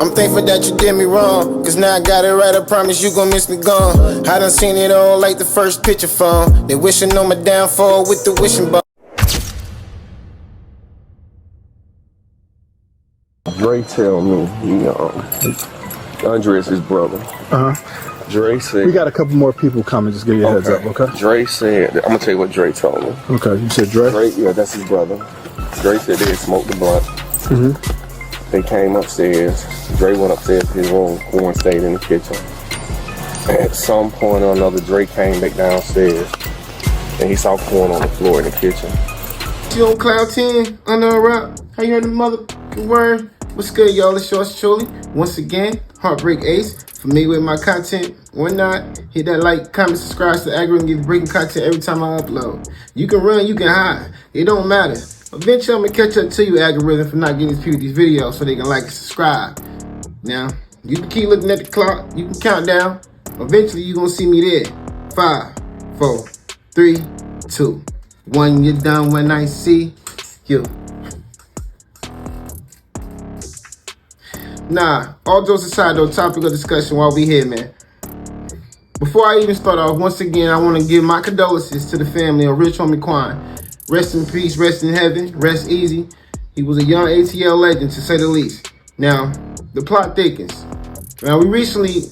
I'm thankful that you did me wrong, cause now I got it right, I promise you gon' miss me gone. I done seen it all like the first picture phone. They wishing on my downfall with the wishing bar. Dre tell me, Andre is his brother. Dre said... We got a couple more people coming, just give you a heads up, okay? Dre said, I'm gonna tell you what Dre told me. Okay, you said Dre? Dre, yeah, that's his brother. Dre said they had smoked the blunt. They came upstairs. Dre went upstairs to his room. Quan stayed in the kitchen. At some point or another, Dre came back downstairs and he saw Quan on the floor in the kitchen. You on cloud 10, under a rock? How you heard the motherfucking word? What's good, y'all? It's yours truly. Once again, HeartBreak Ace. Familiar with my content or not, hit that like, comment, subscribe to the algorithm, get breaking content every time I upload. You can run, you can hide. It don't matter. Eventually, I'm going to catch up to you, algorithm, for not getting these people these videos so they can like and subscribe. Now, you can keep looking at the clock. You can count down. Eventually, you're going to see me there. 5, 4, 3, 2, 1. You're done when I see you. Nah, all jokes aside though, topic of discussion while we here, man. Before I even start off, once again, I want to give my condolences to the family of Rich Homie Quan. Rest in peace, rest in heaven, rest easy. He was a young ATL legend, to say the least. Now, the plot thickens. Now, we recently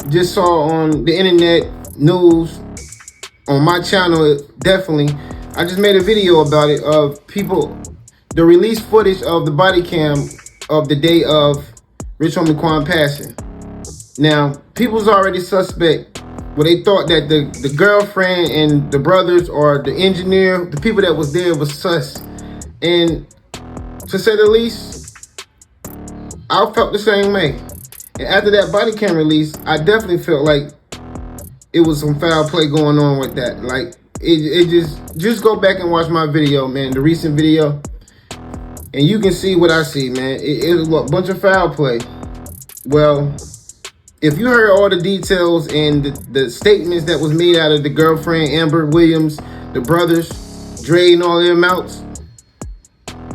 just saw on the internet news, on my channel, definitely, I just made a video about it, of people, the released footage of the body cam of the day of Rich Homie Quan passing. Now, people's already suspect. Well, they thought that the girlfriend and the brothers or the engineer, the people that was there, was sus. And to say the least, I felt the same way. And after that body cam release, I definitely felt like it was some foul play going on with that. Like, it just go back and watch my video, man, the recent video. And you can see what I see, man. It was a bunch of foul play. Well, if you heard all the details and the statements that was made out of the girlfriend, Amber Williams, the brothers, Dre and all their mouths,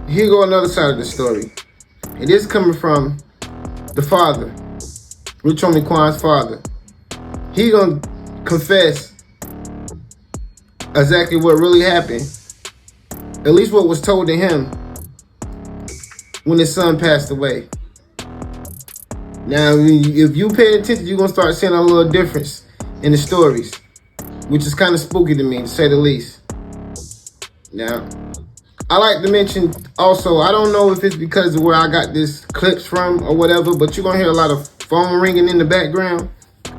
here go another side of the story. It is coming from the father, Rich Homie Quan's father. He gonna confess exactly what really happened. At least what was told to him when his son passed away. Now, if you pay attention, you're going to start seeing a little difference in the stories, which is kind of spooky to me, to say the least. Now, I like to mention also, I don't know if it's because of where I got this clips from or whatever, but you're going to hear a lot of phone ringing in the background,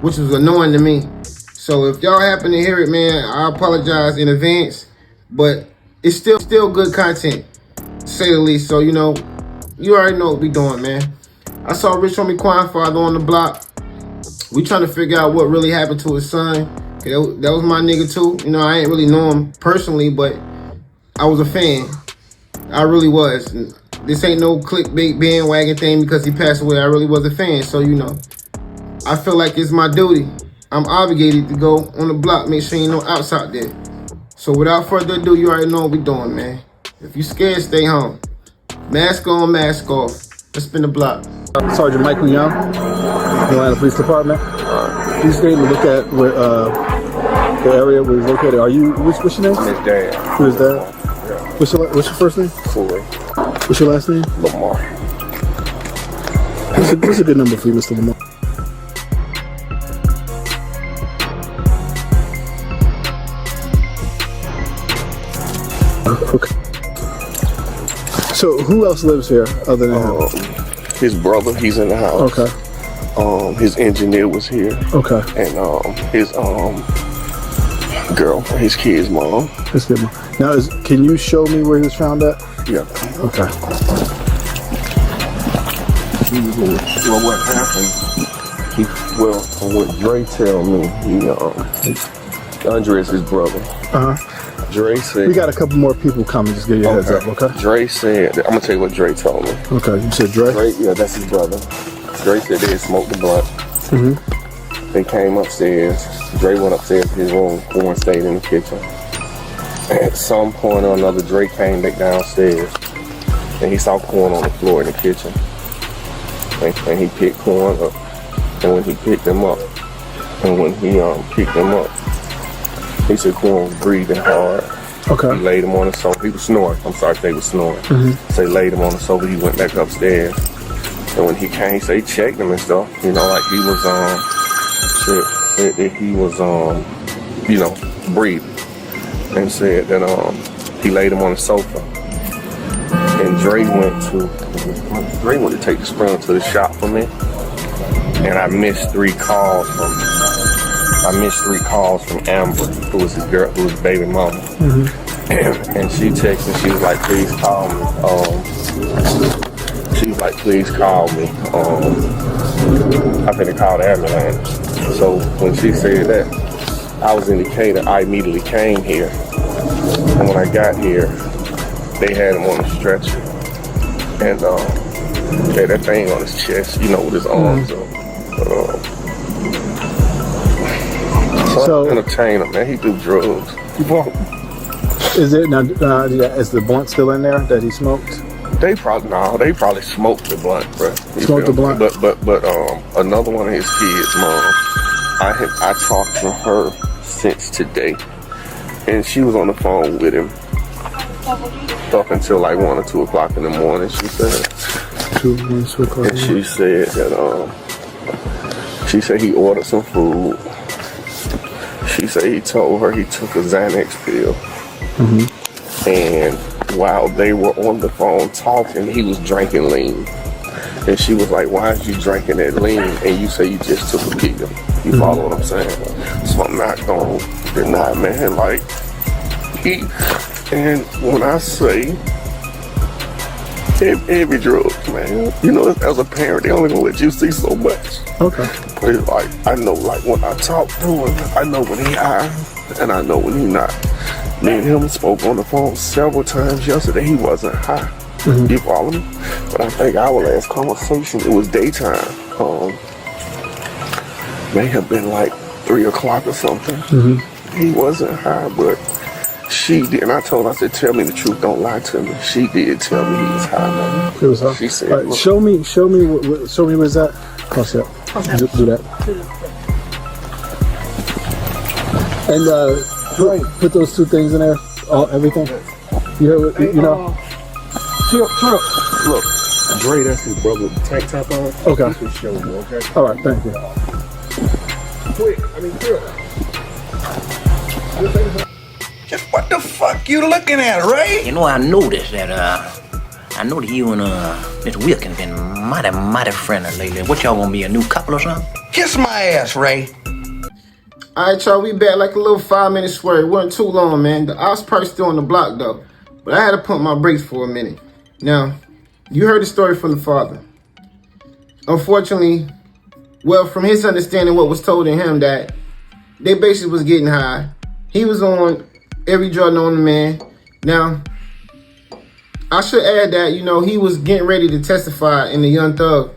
which was annoying to me. So if y'all happen to hear it, man, I apologize in advance, but it's still good content, to say the least. So, you already know what we doing, man. I saw Rich Homie Quan father on the block. We trying to figure out what really happened to his son. That was my nigga too. I ain't really know him personally, but I was a fan. I really was. And this ain't no clickbait bandwagon thing because he passed away. I really was a fan. So, I feel like it's my duty. I'm obligated to go on the block, make sure ain't no outs out there. So without further ado, you already know what we doing, man. If you scared, stay home. Mask on, mask off. Let's spin the block. Sergeant Michael Young, Atlanta Police Department. Please stay to look at where the area where he's located. Are you? What's your name? I'm his dad. Who is that? Yeah. What's your first name? Corey. What's your last name? Lamar. What's a good number for you, Mr. Lamar? Okay. So who else lives here other than him? His brother, he's in the house. Okay. His engineer was here. Okay. And his girl, his kid's mom. His kid's mom. Now, can you show me where he was found at? Yeah. Okay. Well, what happened? From what Dre tell me, Andre is his brother. Dre said... We got a couple more people coming, just give you a heads up, okay? Dre said... I'm going to tell you what Dre told me. Okay, you said Dre? Dre, yeah, that's his brother. Dre said they had smoked the blunt. They came upstairs. Dre went upstairs to his room. Quan stayed in the kitchen. At some point or another, Dre came back downstairs and he saw Quan on the floor in the kitchen. and he picked Quan up. And when he picked him up, he said Quan was breathing hard. Okay. He laid him on the sofa. He was snoring. I'm sorry, they was snoring. So he laid him on the sofa. He went back upstairs. And when he came, he said he checked him and stuff. You know, like he was said that he was breathing. And said that he laid him on the sofa. And Dre went to take the Sprinter to the shop for me. And I missed three calls from Amber, who was his girl, who was his baby mama. And she texted me, she was like, please call me. I'm finna call the ambulance. So when she said that, I was in Decatur, I immediately came here. And when I got here, they had him on a stretcher. And had that thing on his chest, you know, with his arms up. So entertainer, man, he do drugs. Is it now? Is the blunt still in there that he smoked? They probably smoked the blunt, bro. Smoked the blunt. But another one of his kids, mom, I talked to her since today, and she was on the phone with him up until like 1 or 2 o'clock in the morning. She said, and she said that she said he ordered some food. She said he told her he took a Xanax pill. And while they were on the phone talking, he was drinking lean. And she was like, why is you drinking that lean? And you say you just took a pill. You follow what I'm saying? So I'm not going to deny, man. Like, and when I say heavy drugs, man, you know, as a parent, they only gonna let you see so much. Okay. But it's like, I know, like, when I talk to him, I know when he high, and I know when he not. Me and him spoke on the phone several times yesterday. He wasn't high. You follow me? But I think our last conversation, it was daytime. May have been like 3 o'clock or something. He wasn't high, but she did. And I told her, I said, tell me the truth, don't lie to me. She did tell me he was high, man. He was high? She said, right, show me where's that? Cross it. Do that. And put those 2 things in there, everything. You heard what, you know? Chill. Look, Dre, that's his brother with the tank top on. Okay. He can show you, okay? All right, thank you. Quick, chill. Just what the fuck you looking at, Ray? You know, I noticed that you and Miss Wilkins been mighty friendly lately. What, y'all gonna be a new couple or something? Kiss my ass, Ray. Alright, y'all, we back like a little 5-minute swerve. It wasn't too long, man. The ops probably still on the block, though. But I had to pump my brakes for a minute. Now, you heard the story from the father. Unfortunately, well, from his understanding, what was told to him, that they basically was getting high. He was on every drug known to man. Now, I should add that, you know, he was getting ready to testify in the Young Thug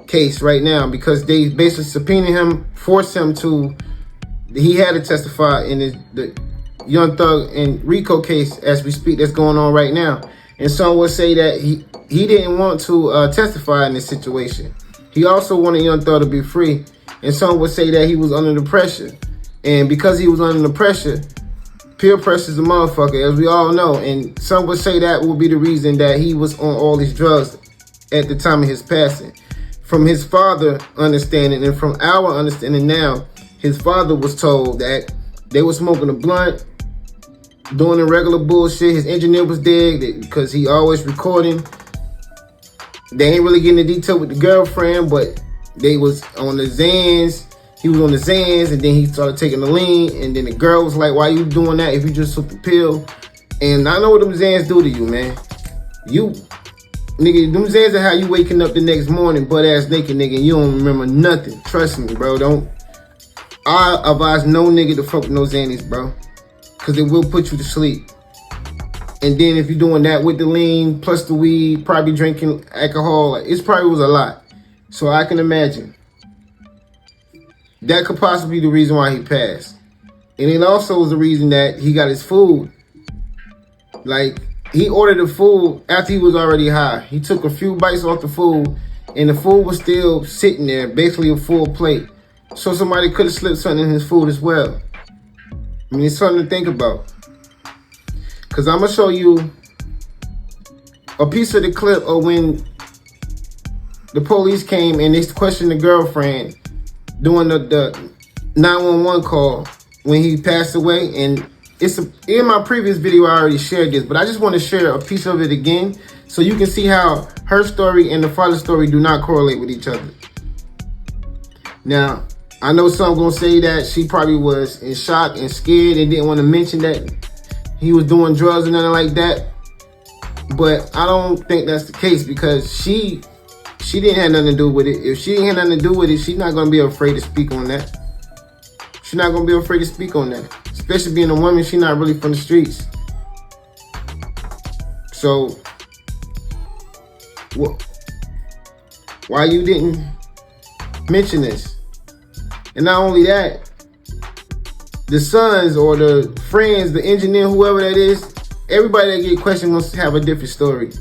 case right now, because they basically subpoenaed him, forced him to, he had to testify in the Young Thug and Rico case as we speak, that's going on right now. And some would say that he didn't want to testify in this situation. He also wanted Young Thug to be free. And some would say that he was under the pressure. And because he was under the pressure, peer pressure is a motherfucker, as we all know. And some would say that would be the reason that he was on all these drugs at the time of his passing. From his father understanding and from our understanding now, his father was told that they were smoking a blunt, doing the regular bullshit. His engineer was dead because he always recording. They ain't really getting the detail with the girlfriend, but they was on the Xans. He was on the Xans, and then he started taking the lean. And then the girl was like, why you doing that if you just took the pill? And I know what them Xans do to you, man. Nigga, them Xans are how you waking up the next morning butt-ass naked, nigga, and you don't remember nothing. Trust me, bro. I advise no nigga to fuck with no Xannies, bro. Because it will put you to sleep. And then if you're doing that with the lean, plus the weed, probably drinking alcohol, it probably was a lot. So I can imagine. That could possibly be the reason why he passed. And it also was the reason that he got his food. Like, he ordered the food after he was already high. He took a few bites off the food, and the food was still sitting there, basically a full plate. So somebody could have slipped something in his food as well. I mean, it's something to think about. Because I'm going to show you a piece of the clip of when the police came and they questioned the girlfriend doing the 911 call when he passed away. And in my previous video, I already shared this, but I just want to share a piece of it again so you can see how her story and the father's story do not correlate with each other. Now, I know some gonna say that she probably was in shock and scared and didn't want to mention that he was doing drugs or nothing like that. But I don't think that's the case, because she didn't have nothing to do with it. If she didn't have nothing to do with it, she's not gonna be afraid to speak on that. She's not gonna be afraid to speak on that. Especially being a woman, she's not really from the streets. So, why you didn't mention this? And not only that, the sons or the friends, the engineer, whoever that is, everybody that get questioned must have a different story.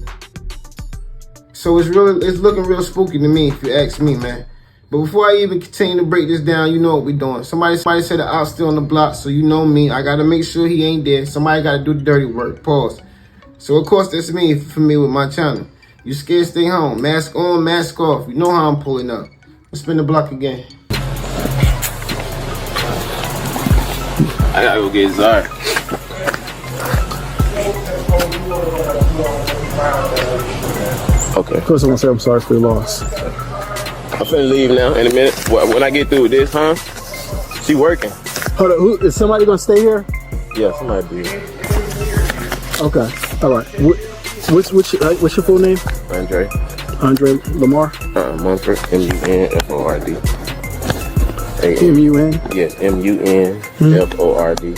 So it's looking real spooky to me, if you ask me, man. But before I even continue to break this down, you know what we're doing. Somebody said the out's still on the block, so you know me. I gotta make sure he ain't there. Somebody gotta do the dirty work. Pause. So of course that's me, for me with my channel. You scared, stay home. Mask on, mask off. You know how I'm pulling up. Let's spin the block again. I gotta go get Zara. Okay. Of course, I want to say I'm sorry for your loss. I'm finna leave now in a minute. When I get through with this, huh? She working. Hold on, is somebody gonna stay here? Yeah, somebody be here. Okay, all right. What's your full name? Andre. Andre Lamar? Munford, M-U-N-F-O-R-D. M-U-N? Yes, M-U-N-F-O-R-D.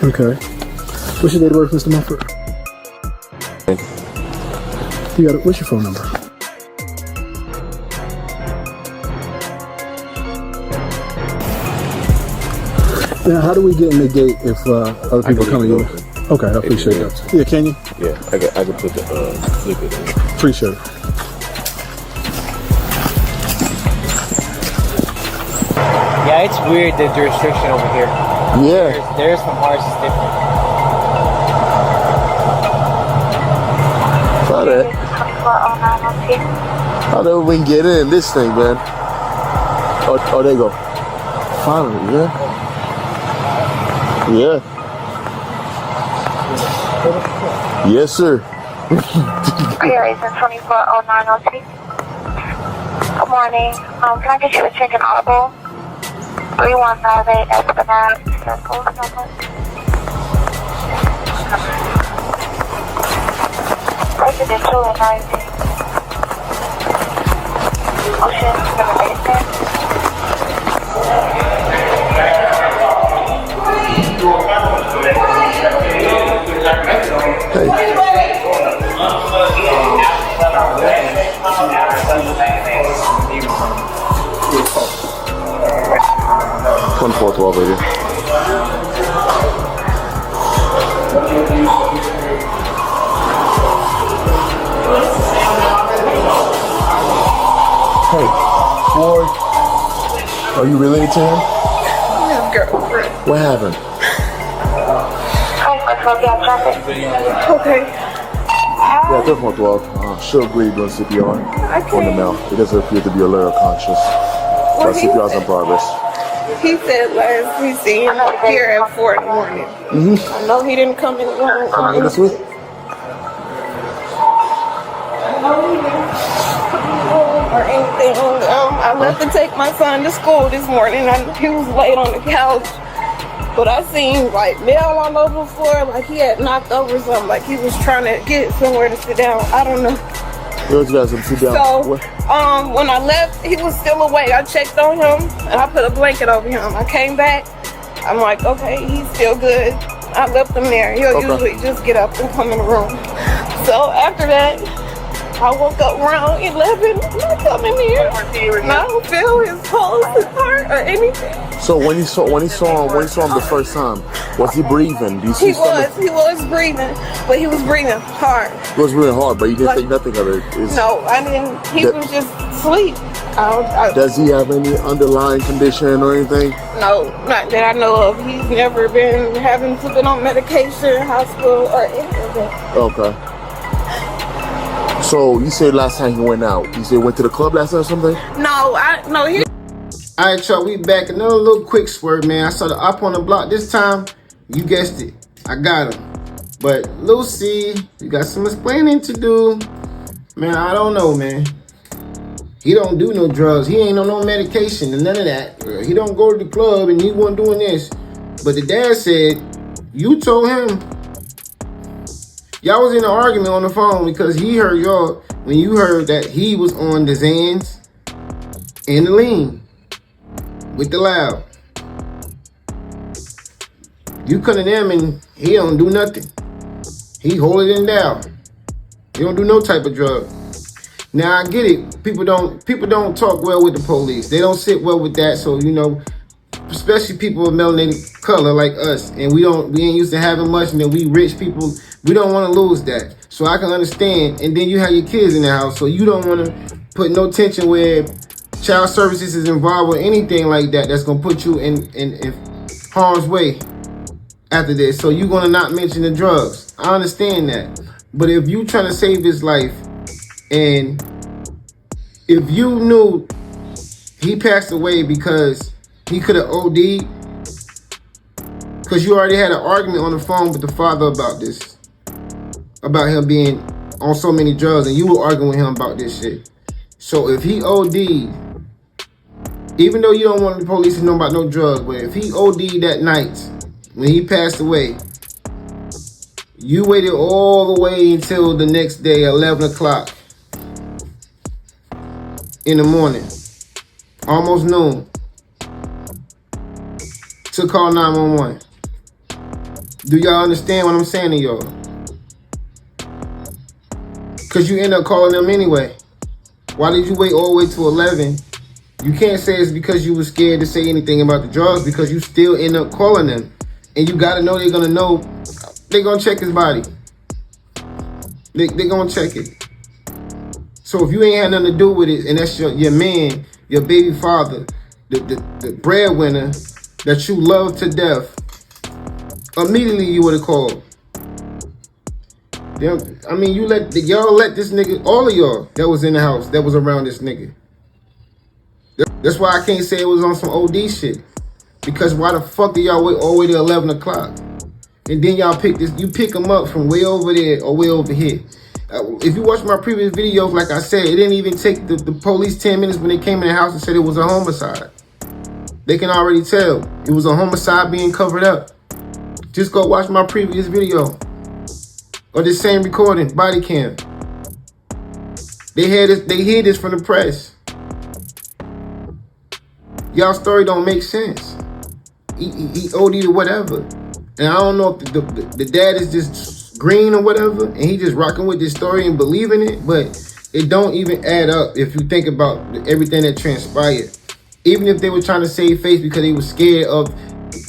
Okay. What's your date of birth, Mr. Munford? What's your phone number? Now, how do we get in the gate if other people are coming in? Okay, I appreciate that. Yeah, can you? Yeah, I can put the slip it in. Appreciate it. Yeah, it's weird, the jurisdiction over here. Yeah. There's some ours is different. Saw that. How do we get in this thing, man? Oh, there you go. Finally, yeah. Yeah. Yes, sir. Reason 240902. Good morning. Can I get you a check in audible? 3158 Esplanade Circle. Residential and 19. Ocean, number 8. Hey. 2412 right here. Hey, Ford, are you related to him? His girlfriend. What happened? Okay. Yeah, 3412. She'll agree doing CPR on the mail. It doesn't appear to be alert or conscious. But CPR is in progress. He said last we seen him here at 4 in the morning. I know he didn't come in the morning. Come in this week? Or anything. I left to take my son to school this morning. He was laid on the couch. But I seen like mail all over the floor, like he had knocked over something, like he was trying to get somewhere to sit down. I don't know. Sit down. So, when I left, he was still awake. I checked on him and I put a blanket over him. I came back. I'm like, okay, he's still good. I left him there. He'll usually just get up and come in the room. So after that, I woke up around 11. I come in here. And I don't feel his pulse, his heart, or anything. So when you saw him the first time, was he breathing? Do you see He was breathing, but he was breathing hard. It was really hard, but you didn't think nothing of it. No, I didn't. He was just asleep. Does he have any underlying condition or anything? No, not that I know of. He's never been having to be on medication, hospital, or anything. Okay. So you said last time he went out, you said went to the club last night or something? No, he. All right, y'all, we back. Another little quick swerve, man. I saw the up on the block this time. You guessed it. I got him. But Lucy, you got some explaining to do. Man, I don't know, man. He don't do no drugs. He ain't on no medication and none of that. He don't go to the club and he wasn't doing this. But the dad said, you told him. Y'all was in an argument on the phone because he heard y'all when you heard that he was on the Xans and the lean with the loud. You come to them and he don't do nothing. He hold it down. He don't do no type of drug. Now I get it. People don't talk well with the police. They don't sit well with that. So you know, especially people of melanated color like us, and we ain't used to having much, and then we rich people, we don't want to lose that. So I can understand. And then you have your kids in the house, so you don't want to put no tension where child services is involved or anything like that. That's gonna put you in harm's way after this. So you're gonna not mention the drugs. I understand that. But if you trying to save his life, and if you knew he passed away because he could have OD'd, because you already had an argument on the phone with the father about this, about him being on so many drugs, and you were arguing with him about this shit. So if he OD'd, even though you don't want the police to know about no drugs, but if he OD'd that night when he passed away, you waited all the way until the next day, 11 o'clock in the morning, almost noon, to call 911. Do y'all understand what I'm saying to y'all? Because you end up calling them anyway. Why did you wait all the way to 11? You can't say it's because you were scared to say anything about the drugs, because you still end up calling them. And you got to know they're going to know. They're going to check his body. They're going to check it. So if you ain't had nothing to do with it, and that's your man, your baby father, the breadwinner that you love to death, immediately you would have called. I mean, y'all let this nigga, all of y'all that was in the house, that was around this nigga. That's why I can't say it was on some OD shit. Because why the fuck did y'all wait all the way to 11 o'clock? And then y'all pick them up from way over there or way over here. If you watch my previous videos, like I said, it didn't even take the police 10 minutes when they came in the house and said it was a homicide. They can already tell it was a homicide being covered up. Just go watch my previous video. Or the same recording, body cam. They hid this from the press. Y'all story don't make sense. He OD'd or whatever. And I don't know if the dad is just green or whatever, and he just rocking with this story and believing it, but it don't even add up if you think about everything that transpired. Even if they were trying to save face because they were scared of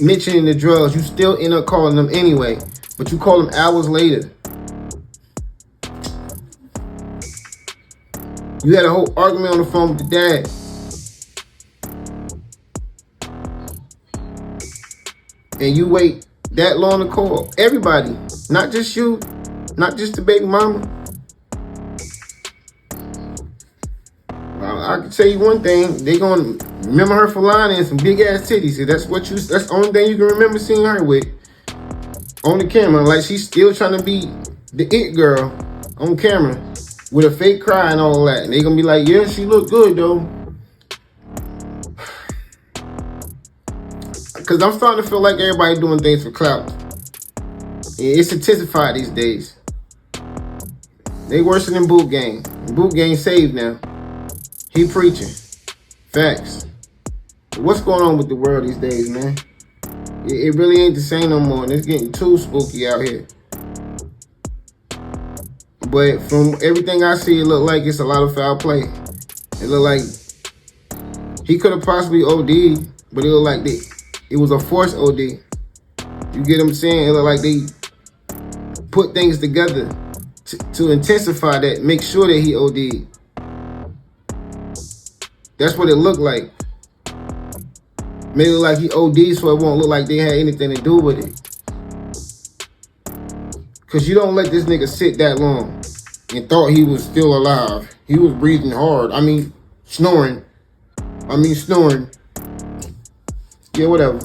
mentioning the drugs, you still end up calling them anyway. But you call them hours later. You had a whole argument on the phone with the dad. And you wait that long to call everybody, not just you, not just the baby mama. I can tell you one thing, they gonna remember her for lying and some big ass titties. That's the only thing you can remember seeing her with on the camera. Like she's still trying to be the it girl on camera with a fake cry and all that. And they gonna be like, yeah, she look good though. Because I'm starting to feel like everybody doing things for clout. It's intensified these days. They worse than Boot Gang. Boot Gang saved now. He preaching. Facts. What's going on with the world these days, man? It really ain't the same no more. And it's getting too spooky out here. But from everything I see, it look like it's a lot of foul play. It look like he could have possibly OD'd, but it looked like it was a forced OD. You get what I'm saying? It looked like they put things together to intensify that, make sure that he OD'd. That's what it looked like. Made it look like he OD'd so it won't look like they had anything to do with it. Because you don't let this nigga sit that long and thought he was still alive. He was breathing hard. I mean, snoring. Yeah, whatever.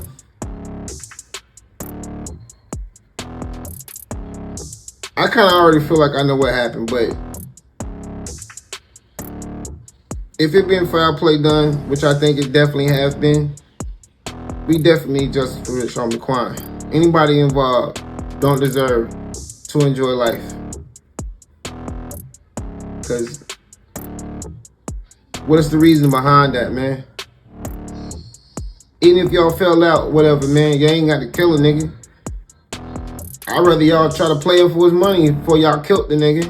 I kind of already feel like I know what happened, but if it been foul play done, which I think it definitely has been, we definitely need justice for Rich Homie Quan. Anybody involved don't deserve to enjoy life. Because what is the reason behind that, man? Even if y'all fell out, whatever, man, you ain't got to kill a nigga. I'd rather y'all try to play him for his money before y'all killed the nigga.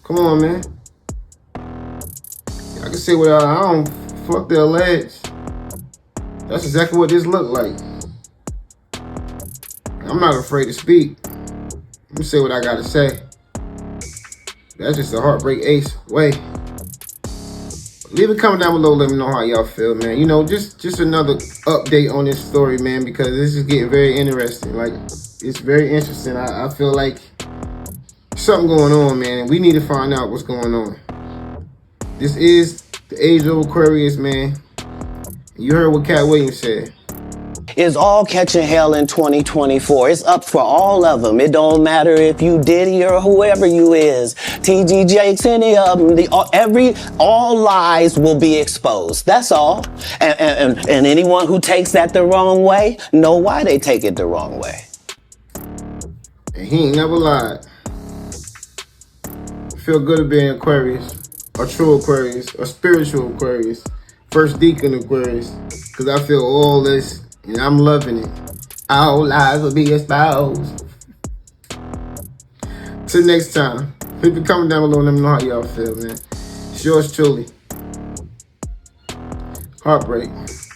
Come on, man. I can say what I don't fuck the alleged. That's exactly what this looked like. I'm not afraid to speak. Let me say what I gotta say. That's just a HeartBreak Ace way. Leave a comment down below. Let me know how y'all feel, man. You know, just another update on this story, man, because this is getting very interesting. Like, it's very interesting. I feel like something going on, man, and we need to find out what's going on. This is the age-old Aquarius, man. You heard what Cat Williams said. Is all catching hell in 2024. It's up for all of them. It don't matter if you Diddy or whoever you is. TG Jakes, any of them. All lies will be exposed. That's all. And anyone who takes that the wrong way, know why they take it the wrong way. And he ain't never lied. Feel good to being Aquarius, a true Aquarius, a spiritual Aquarius, first deacon Aquarius, because I feel all this. And I'm loving it. All lies will be exposed. Till next time. People comment down below and let me know how y'all feel, man. It's yours truly. HeartBreak.